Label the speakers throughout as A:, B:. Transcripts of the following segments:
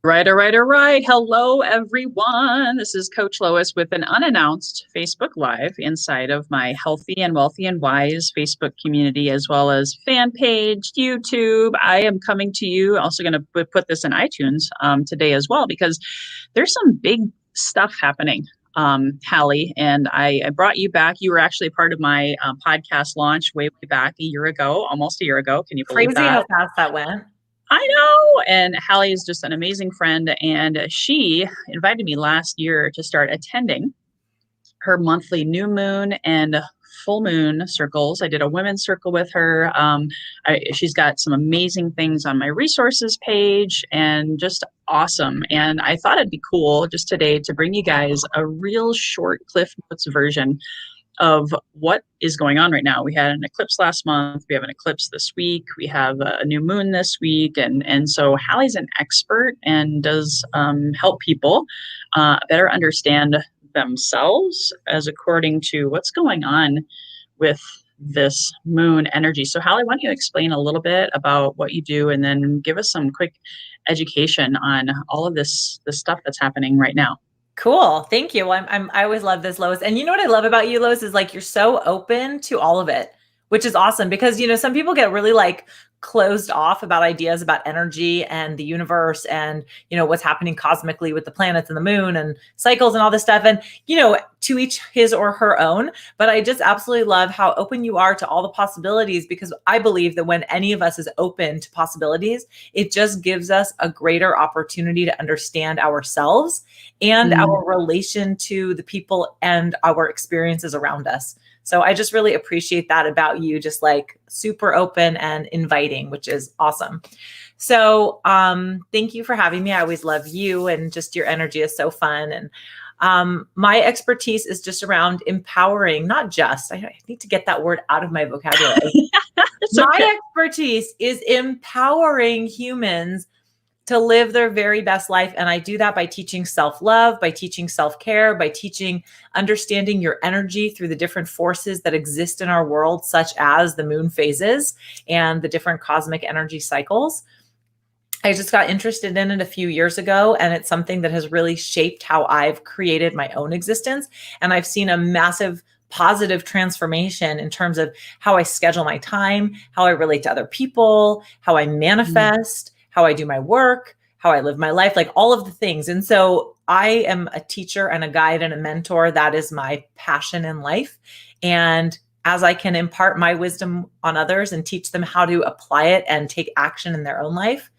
A: Right, all right, all right. Hello, everyone. This is Coach Lois with an unannounced Facebook Live inside of my Healthy and Wealthy and Wise Facebook community, as well as fan page, YouTube. I am coming to you. Also, going to put this in iTunes today as well, because there's some big stuff happening. Hallie, and I brought you back. You were actually part of my podcast launch way back a year ago, almost a year ago. Can you believe
B: Crazy
A: that?
B: how fast that went.
A: I know. And Hallie is just an amazing friend. And she invited me last year to start attending her monthly new moon and full moon circles. I did a women's circle with her. She's got some amazing things on my resources page and just awesome. And I thought it'd be cool just today to bring you guys a real short Cliff Notes version of what is going on right now. We had an eclipse last month. We have an eclipse this week. We have a new moon this week. And so Hallie's an expert and does help people better understand themselves as according to what's going on with this moon energy. So Hallie, why don't you explain a little bit about what you do and then give us some quick education on all of this stuff that's happening right now.
B: Cool. Thank you. I always love this, Lois. And you know what I love about you, Lois, is like you're so open to all of it, which is awesome because, some people get really like closed off about ideas about energy and the universe and, what's happening cosmically with the planets and the moon and cycles and all this stuff. And, to each his or her own. But I just absolutely love how open you are to all the possibilities, because I believe that when any of us is open to possibilities, it just gives us a greater opportunity to understand ourselves and our relation to the people and our experiences around us. So I just really appreciate that about you, just like super open and inviting, which is awesome. So thank you for having me. I always love you, and just your energy is so fun. And my expertise is just around empowering, not just, I need to get that word out of my vocabulary. My expertise is empowering humans to live their very best life. And I do that by teaching self-love, by teaching self-care, by teaching understanding your energy through the different forces that exist in our world, such as the moon phases and the different cosmic energy cycles. I just got interested in it a few years ago, and it's something that has really shaped how I've created my own existence. And I've seen a massive positive transformation in terms of how I schedule my time, how I relate to other people, how I manifest, how I do my work, how I live my life, like all of the things. And so I am a teacher and a guide and a mentor. That is my passion in life. And as I can impart my wisdom on others and teach them how to apply it and take action in their own life,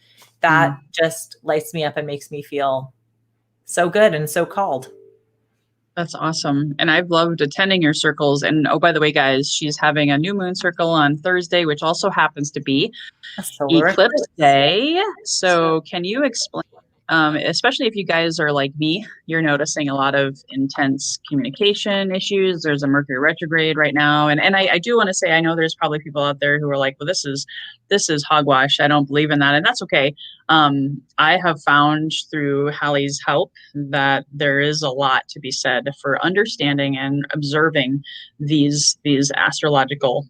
B: that just lights me up and makes me feel so good and so called.
A: That's awesome. And I've loved attending your circles. And oh, by the way, guys, she's having a new moon circle on Thursday, which also happens to be Eclipse Day. So can you explain, especially if you guys are like me, you're noticing a lot of intense communication issues. There's a Mercury retrograde right now. And I do want to say, I know there's probably people out there who are like, well, this is hogwash. I don't believe in that. And that's okay. I have found through Hallie's help that there is a lot to be said for understanding and observing these astrological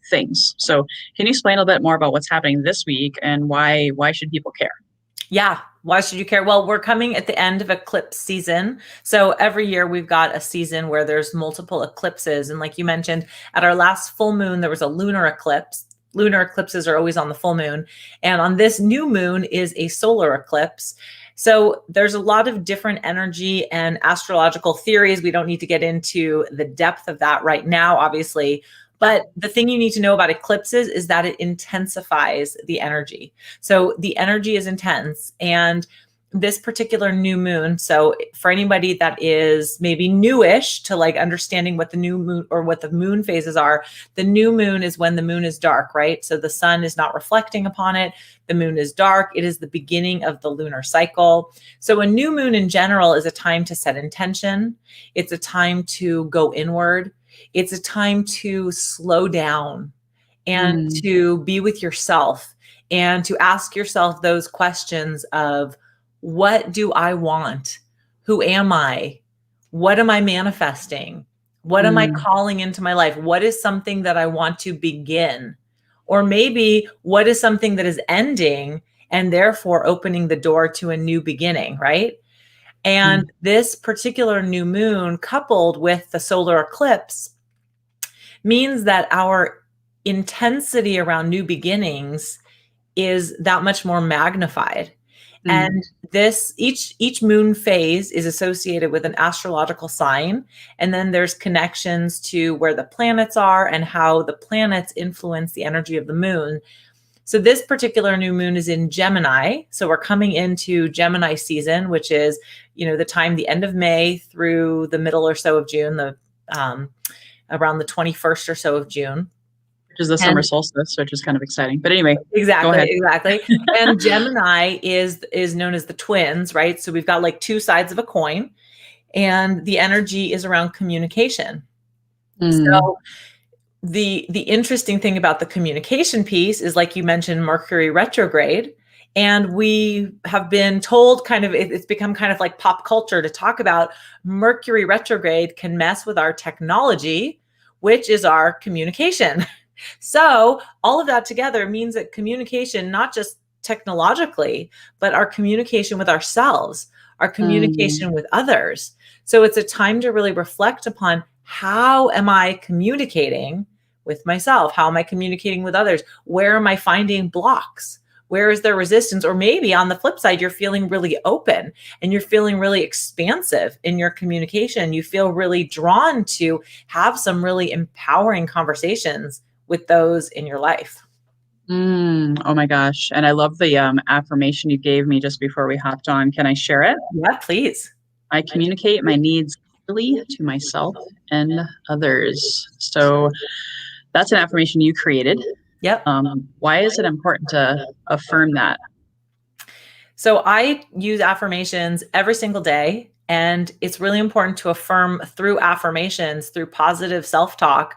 A: things. So can you explain a little bit more about what's happening this week and why should people care?
B: Yeah. Why should you care? Well, we're coming at the end of eclipse season. So every year we've got a season where there's multiple eclipses. And like you mentioned, at our last full moon, there was a lunar eclipse. Lunar eclipses are always on the full moon. And on this new moon is a solar eclipse. So there's a lot of different energy and astrological theories. We don't need to get into the depth of that right now, obviously. But the thing you need to know about eclipses is that it intensifies the energy. So the energy is intense. And this particular new moon, so for anybody that is maybe newish to like understanding what the new moon or what the moon phases are, the new moon is when the moon is dark, right? So the sun is not reflecting upon it. The moon is dark. It is the beginning of the lunar cycle. So a new moon in general is a time to set intention. It's a time to go inward. It's a time to slow down and to be with yourself and to ask yourself those questions of, what do I want? Who am I? What am I manifesting? What am I calling into my life? What is something that I want to begin? Or maybe what is something that is ending and therefore opening the door to a new beginning, right? And this particular new moon, coupled with the solar eclipse, means that our intensity around new beginnings is that much more magnified. And this each moon phase is associated with an astrological sign, and then there's connections to where the planets are and how the planets influence the energy of the moon. So this particular new moon is in Gemini. So we're coming into Gemini season, which is, the time, the end of May through the middle or so of June, around the 21st or so of June.
A: Which is the summer solstice, which is kind of exciting. But anyway,
B: exactly,
A: go ahead.
B: exactly. And Gemini is known as the twins, right? So we've got like two sides of a coin, and the energy is around communication. So the interesting thing about the communication piece is, like you mentioned, Mercury retrograde. And we have been told it's become kind of like pop culture to talk about Mercury retrograde can mess with our technology, which is our communication. So all of that together means that communication, not just technologically, but our communication with ourselves, our communication with others. So it's a time to really reflect upon, how am I communicating with myself? How am I communicating with others? Where am I finding blocks? Where is there resistance? Or maybe on the flip side, you're feeling really open and you're feeling really expansive in your communication. You feel really drawn to have some really empowering conversations with those in your life.
A: Oh my gosh. And I love the affirmation you gave me just before we hopped on. Can I share it?
B: Yeah, please.
A: I communicate my needs clearly to myself and others. So that's an affirmation you created.
B: Yep.
A: Why is it important to affirm that?
B: So I use affirmations every single day, and it's really important to affirm through affirmations, through positive self-talk,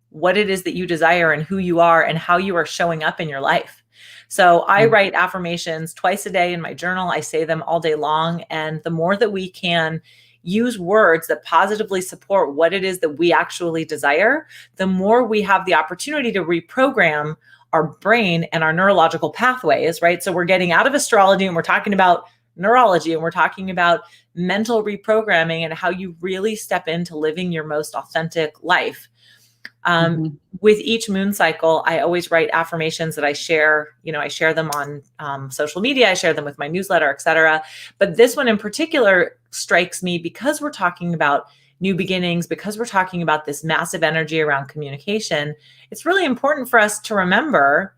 B: what it is that you desire and who you are and how you are showing up in your life. So I write affirmations twice a day in my journal. I say them all day long. And the more that we can use words that positively support what it is that we actually desire, the more we have the opportunity to reprogram our brain and our neurological pathways, right? So we're getting out of astrology and we're talking about neurology, and we're talking about mental reprogramming and how you really step into living your most authentic life. With each moon cycle, I always write affirmations that I share. I share them on social media. I share them with my newsletter, etc. But this one in particular strikes me because we're talking about new beginnings, because we're talking about this massive energy around communication. It's really important for us to remember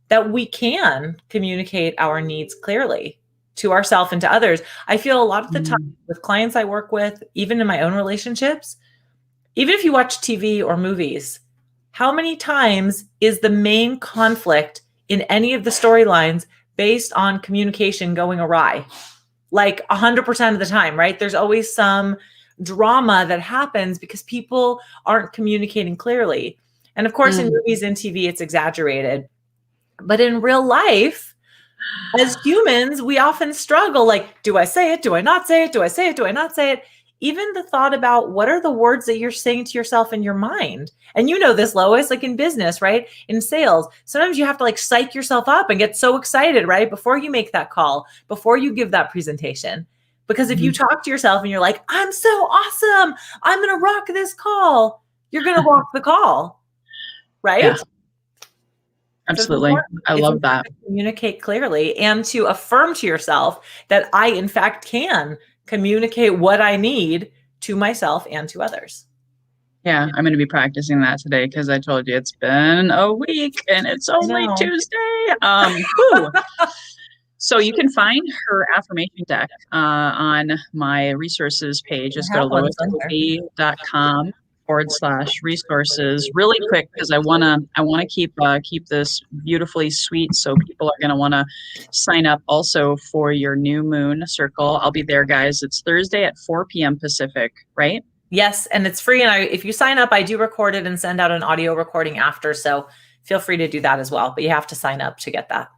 B: that we can communicate our needs clearly to ourselves and to others. I feel a lot of the time with clients I work with, even in my own relationships, even if you watch TV or movies, how many times is the main conflict in any of the storylines based on communication going awry? Like 100% of the time, right? There's always some drama that happens because people aren't communicating clearly. And of course, in movies and TV, it's exaggerated. But in real life, as humans, we often struggle. Like, do I say it? Do I not say it? Do I say it? Do I not say it? Even the thought about what are the words that you're saying to yourself in your mind. And you know this, Lois, like in business, right? In sales, sometimes you have to like psych yourself up and get so excited, right? Before you make that call, before you give that presentation. Because if you talk to yourself and you're like, I'm so awesome, I'm going to rock this call, you're going to walk the call, right?
A: Yeah. Absolutely. I love that.
B: To communicate clearly and to affirm to yourself that I, in fact, can communicate what I need to myself and to others.
A: Yeah, I'm going to be practicing that today because I told you it's been a week and it's only Tuesday. So you can find her affirmation deck on my resources page. Just go to loiscookie.com/resources really quick because I want to keep this beautifully sweet. So people are going to want to sign up also for your new moon circle. I'll be there, guys. It's Thursday at 4 p.m. Pacific, right?
B: Yes, and it's free. And if you sign up, I do record it and send out an audio recording after. So feel free to do that as well. But you have to sign up to get that.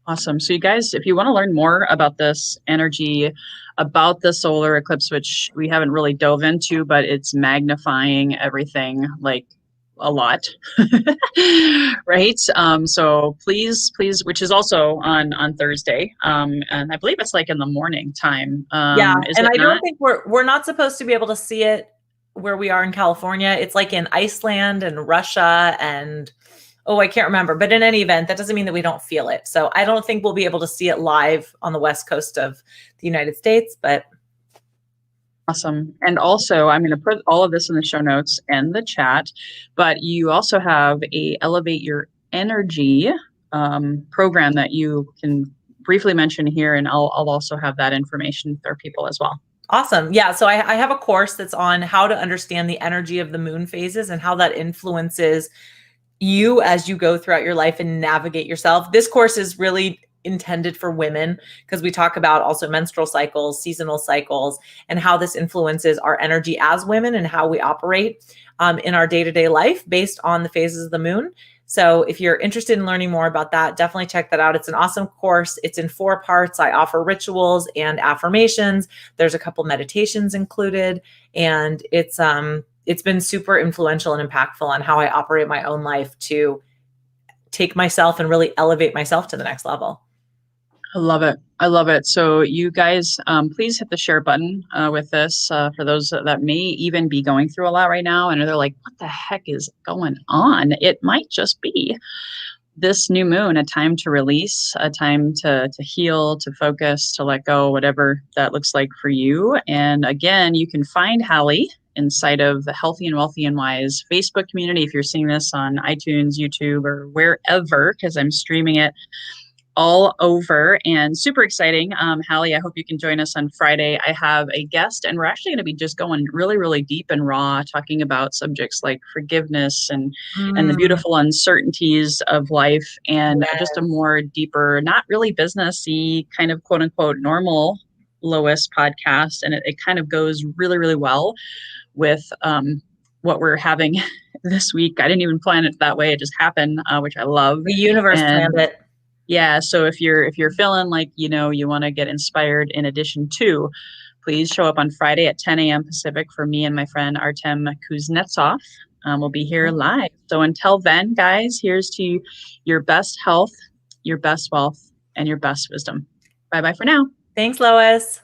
A: Awesome. So you guys, if you want to learn more about this energy, about the solar eclipse, which we haven't really dove into, but it's magnifying everything like a lot. Right. So please, which is also on Thursday. And I believe it's like in the morning time.
B: Yeah,
A: Is
B: and
A: it
B: I don't
A: not?
B: think we're not supposed to be able to see it where we are in California. It's like in Iceland and Russia and oh, I can't remember. But in any event, that doesn't mean that we don't feel it. So I don't think we'll be able to see it live on the west coast of the United States, but
A: Awesome. And also, I'm going to put all of this in the show notes and the chat, but you also have a Elevate Your Energy program that you can briefly mention here, and I'll also have that information for people as well.
B: awesome. Yeah. So I have a course that's on how to understand the energy of the moon phases and how that influences you as you go throughout your life and navigate yourself. This course is really intended for women because we talk about also menstrual cycles, seasonal cycles, and how this influences our energy as women and how we operate in our day-to-day life based on the phases of the moon. So if you're interested in learning more about that, definitely check that out. It's an awesome course. It's in 4 parts. I offer rituals and affirmations. There's a couple meditations included, and it's been super influential and impactful on how I operate my own life to take myself and really elevate myself to the next level.
A: I love it. I love it. So you guys, please hit the share button with this for those that may even be going through a lot right now. And they're like, what the heck is going on? It might just be this new moon, a time to release, a time to heal, to focus, to let go, whatever that looks like for you. And again, you can find Hallie inside of the Healthy and Wealthy and Wise Facebook community. If you're seeing this on iTunes, YouTube, or wherever, because I'm streaming it all over and super exciting. Hallie, I hope you can join us on Friday. I have a guest, and we're actually going to be just going really, really deep and raw, talking about subjects like forgiveness and the
B: Mm,
A: beautiful uncertainties of life, and just a
B: yes.
A: more deeper, not really businessy kind of quote unquote normal Lois podcast. And it kind of goes really, really well with what we're having this week. I didn't even plan it that way. It just happened, which I love.
B: The universe
A: And
B: planned it.
A: yeah, so if you're feeling like you want to get inspired in addition to, please show up on Friday at 10 a.m. Pacific for me and my friend Artem Kuznetsov. We'll be here live. So until then, guys, here's to your best health, your best wealth, and your best wisdom. Bye bye for now.
B: Thanks, Lois.